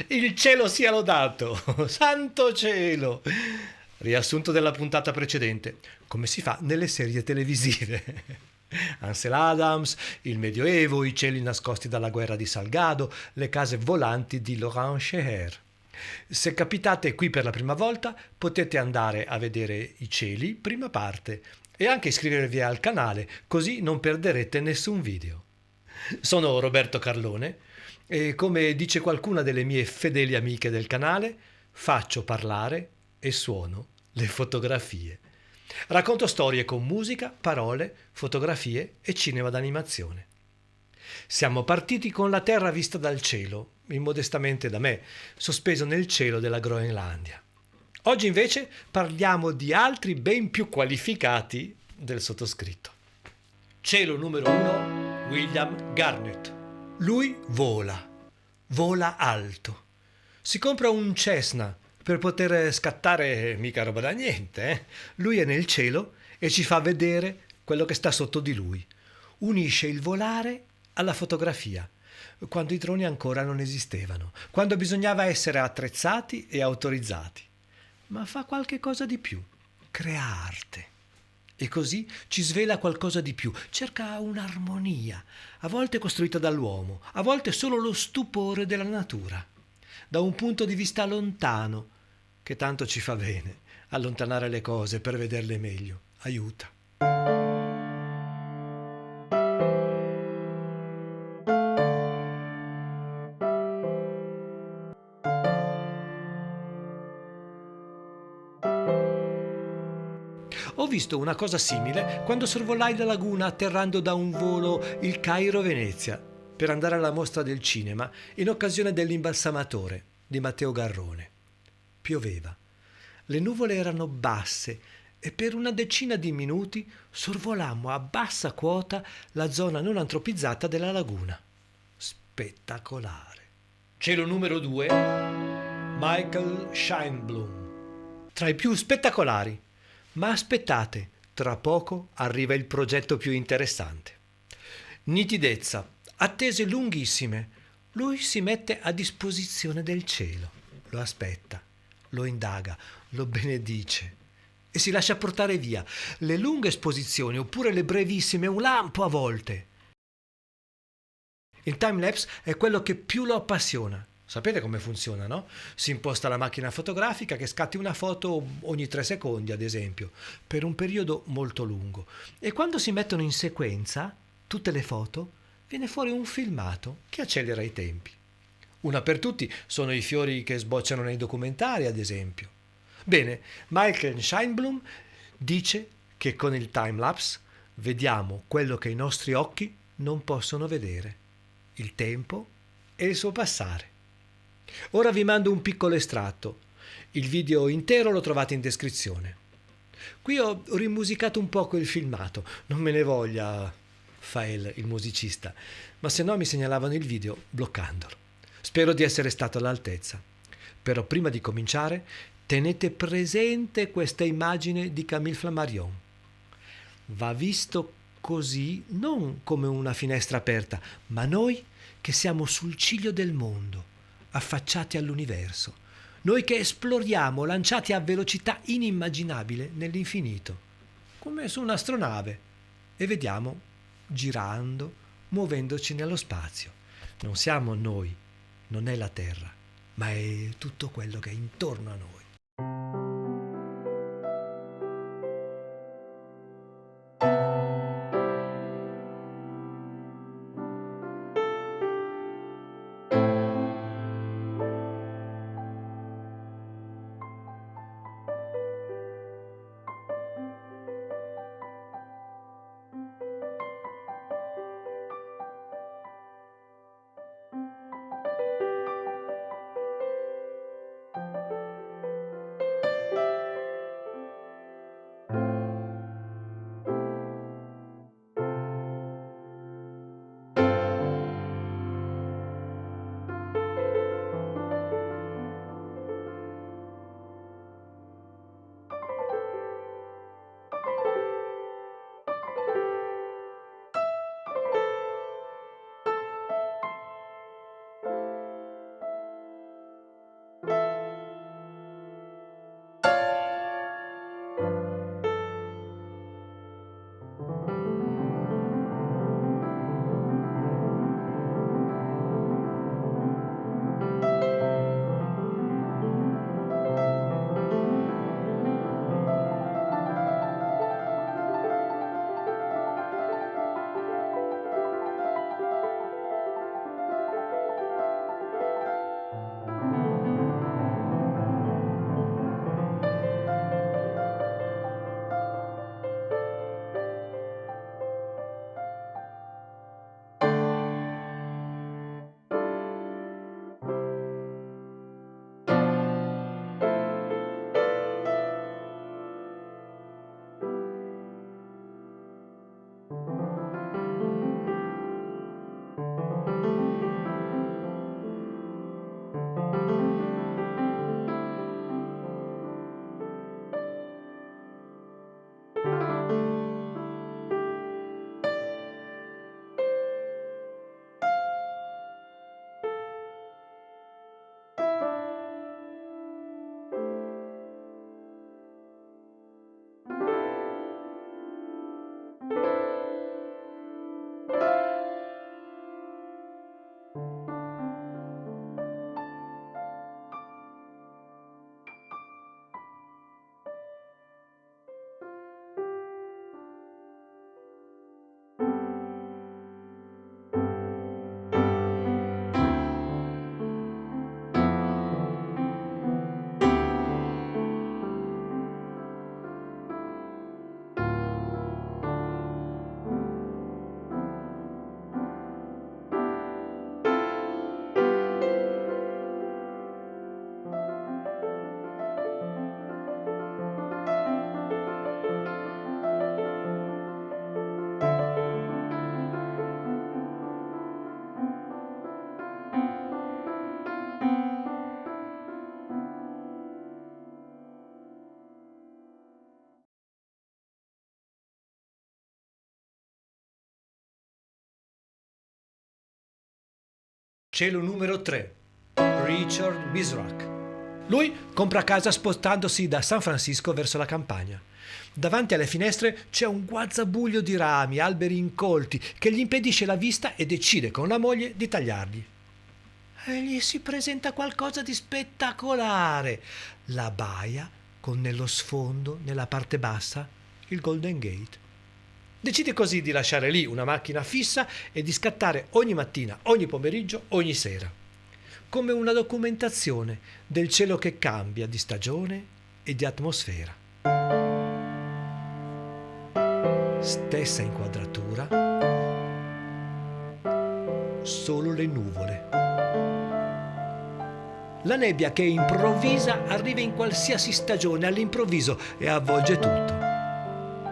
Il cielo sia lodato! Santo cielo! Riassunto della puntata precedente, come si fa nelle serie televisive. Ansel Adams, il Medioevo, i cieli nascosti dalla guerra di Salgado, le case volanti di Laurent Scheer. Se capitate qui per la prima volta, potete andare a vedere i cieli, prima parte, e anche iscrivervi al canale, così non perderete nessun video. Sono Roberto Carlone e come dice qualcuna delle mie fedeli amiche del canale, faccio parlare e suono le fotografie. Racconto storie con musica, parole, fotografie e cinema d'animazione. Siamo partiti con la Terra vista dal cielo, immodestamente da me, sospeso nel cielo della Groenlandia. Oggi invece parliamo di altri ben più qualificati del sottoscritto. Cielo numero 1, William Garnett. Lui vola alto. Si compra un Cessna per poter scattare mica roba da niente. Lui è nel cielo e ci fa vedere quello che sta sotto di lui. Unisce il volare alla fotografia, quando i droni ancora non esistevano, quando bisognava essere attrezzati e autorizzati. Ma fa qualche cosa di più, crea arte. E così ci svela qualcosa di più, cerca un'armonia, a volte costruita dall'uomo, a volte solo lo stupore della natura, da un punto di vista lontano, che tanto ci fa bene, allontanare le cose per vederle meglio, aiuta. Ho visto una cosa simile quando sorvolai la laguna atterrando da un volo il Cairo-Venezia per andare alla mostra del cinema in occasione dell'Imbalsamatore di Matteo Garrone. Pioveva. Le nuvole erano basse e per una decina di minuti sorvolammo a bassa quota la zona non antropizzata della laguna. Spettacolare. Cielo numero 2, Michael Scheinblum. Tra i più spettacolari. Ma aspettate, tra poco arriva il progetto più interessante. Nitidezza, attese lunghissime. Lui si mette a disposizione del cielo, lo aspetta, lo indaga, lo benedice e si lascia portare via. Le lunghe esposizioni oppure le brevissime, un lampo a volte. Il timelapse è quello che più lo appassiona. Sapete come funziona, no? Si imposta la macchina fotografica che scatti una foto ogni 3 secondi, ad esempio, per un periodo molto lungo. E quando si mettono in sequenza tutte le foto, viene fuori un filmato che accelera i tempi. Una per tutti sono i fiori che sbocciano nei documentari, ad esempio. Bene, Michael Scheinblum dice che con il timelapse vediamo quello che i nostri occhi non possono vedere, il tempo e il suo passare. Ora vi mando un piccolo estratto. Il video intero lo trovate in descrizione. Qui ho rimusicato un poco il filmato, non me ne voglia Fael, il musicista, ma se no mi segnalavano il video bloccandolo. Spero di essere stato all'altezza. Però prima di cominciare, tenete presente questa immagine di Camille Flammarion. Va visto così non come una finestra aperta, ma noi che siamo sul ciglio del mondo, affacciati all'universo, noi che esploriamo lanciati a velocità inimmaginabile nell'infinito, come su un'astronave, e vediamo girando, muovendoci nello spazio. Non siamo noi, non è la Terra, ma è tutto quello che è intorno a noi. Cielo numero 3, Richard Misrach. Lui compra casa spostandosi da San Francisco verso la campagna. Davanti alle finestre c'è un guazzabuglio di rami, alberi incolti, che gli impedisce la vista e decide con la moglie di tagliarli. E gli si presenta qualcosa di spettacolare. La baia con nello sfondo, nella parte bassa, il Golden Gate. Decide così di lasciare lì una macchina fissa e di scattare ogni mattina, ogni pomeriggio, ogni sera, come una documentazione del cielo che cambia di stagione e di atmosfera. Stessa inquadratura, solo le nuvole. La nebbia che improvvisa arriva in qualsiasi stagione all'improvviso e avvolge tutto.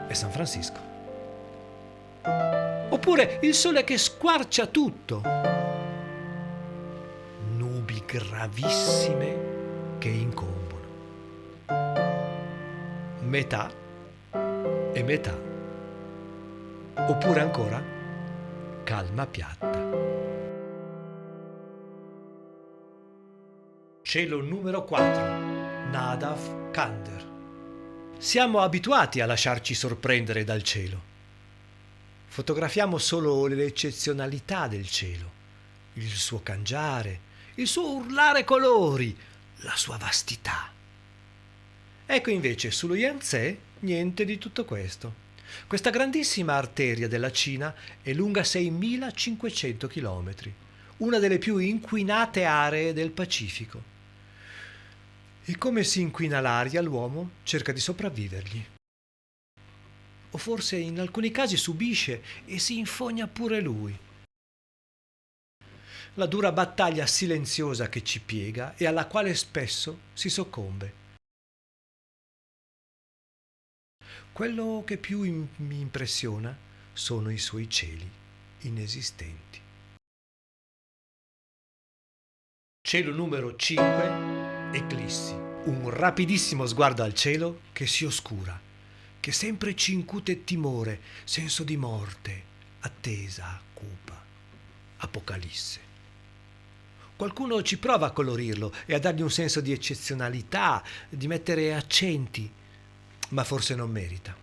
È San Francisco. Oppure il sole che squarcia tutto. Nubi gravissime che incombono. Metà e metà. Oppure ancora calma piatta. Cielo numero 4, Nadav Kander. Siamo abituati a lasciarci sorprendere dal cielo. Fotografiamo solo le eccezionalità del cielo, il suo cangiare, il suo urlare colori, la sua vastità. Ecco invece sullo Yangtze niente di tutto questo. Questa grandissima arteria della Cina è lunga 6.500 chilometri, una delle più inquinate aree del Pacifico. E come si inquina l'aria, l'uomo cerca di sopravvivergli. O forse in alcuni casi subisce e si infogna pure lui. La dura battaglia silenziosa che ci piega e alla quale spesso si soccombe. Quello che più mi impressiona sono i suoi cieli inesistenti. Cielo numero 5, Eclissi. Un rapidissimo sguardo al cielo che si oscura, che sempre ci incute timore, senso di morte, attesa, cupa, apocalisse. Qualcuno ci prova a colorirlo e a dargli un senso di eccezionalità, di mettere accenti, ma forse non merita.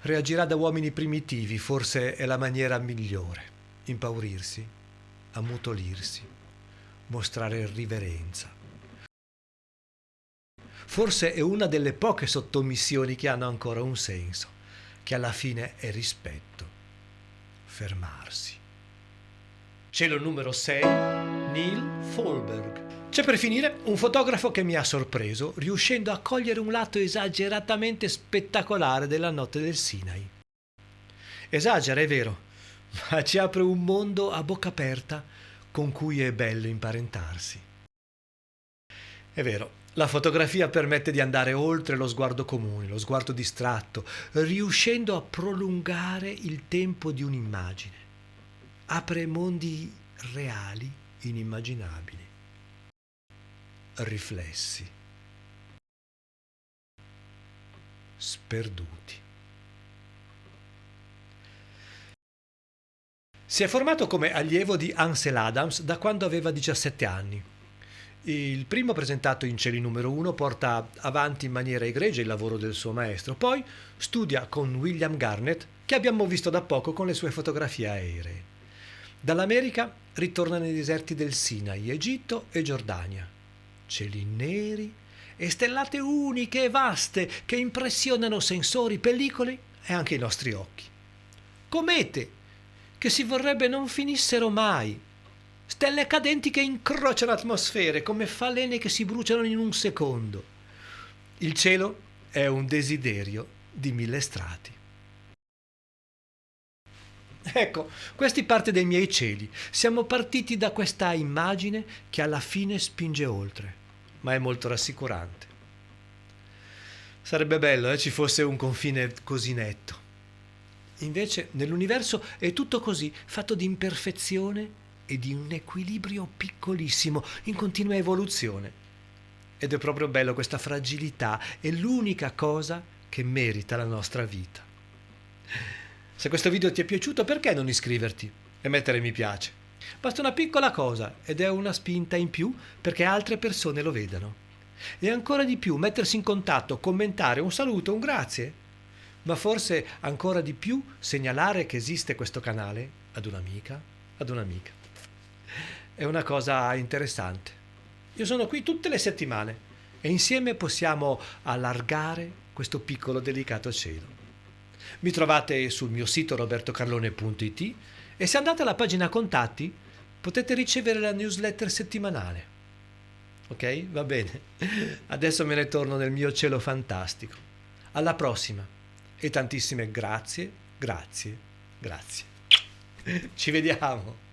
Reagirà da uomini primitivi, forse è la maniera migliore. Impaurirsi, ammutolirsi, mostrare riverenza. Forse è una delle poche sottomissioni che hanno ancora un senso, che alla fine è rispetto, fermarsi. Cielo numero 6, Neil Folberg. C'è per finire un fotografo che mi ha sorpreso, riuscendo a cogliere un lato esageratamente spettacolare della notte del Sinai. Esagera, è vero, ma ci apre un mondo a bocca aperta con cui è bello imparentarsi. È vero, la fotografia permette di andare oltre lo sguardo comune, lo sguardo distratto, riuscendo a prolungare il tempo di un'immagine. Apre mondi reali, inimmaginabili. Riflessi. Sperduti. Si è formato come allievo di Ansel Adams da quando aveva 17 anni. Il primo, presentato in Cieli numero 1, porta avanti in maniera egregia il lavoro del suo maestro, poi studia con William Garnett, che abbiamo visto da poco con le sue fotografie aeree. Dall'America ritorna nei deserti del Sinai, Egitto e Giordania. Cieli neri e stellate uniche e vaste che impressionano sensori, pellicole e anche i nostri occhi. Comete che si vorrebbe non finissero mai. Stelle cadenti che incrociano atmosfere come falene che si bruciano in un secondo. Il cielo è un desiderio di 1000 strati. Ecco, questi parte dei miei cieli. Siamo partiti da questa immagine che alla fine spinge oltre, ma è molto rassicurante. Sarebbe bello, ci fosse un confine così netto. Invece nell'universo è tutto così, fatto di imperfezione e di un equilibrio piccolissimo, in continua evoluzione. Ed è proprio bello questa fragilità, è l'unica cosa che merita la nostra vita. Se questo video ti è piaciuto, perché non iscriverti e mettere mi piace? Basta una piccola cosa ed è una spinta in più perché altre persone lo vedano. E ancora di più mettersi in contatto, commentare un saluto, un grazie. Ma forse ancora di più segnalare che esiste questo canale ad un'amica, ad un'amica. È una cosa interessante. Io sono qui tutte le settimane e insieme possiamo allargare questo piccolo delicato cielo. Mi trovate sul mio sito robertocarlone.it e se andate alla pagina contatti potete ricevere la newsletter settimanale. Ok? Va bene. Adesso me ne torno nel mio cielo fantastico. Alla prossima e tantissime grazie, grazie, grazie. Ci vediamo.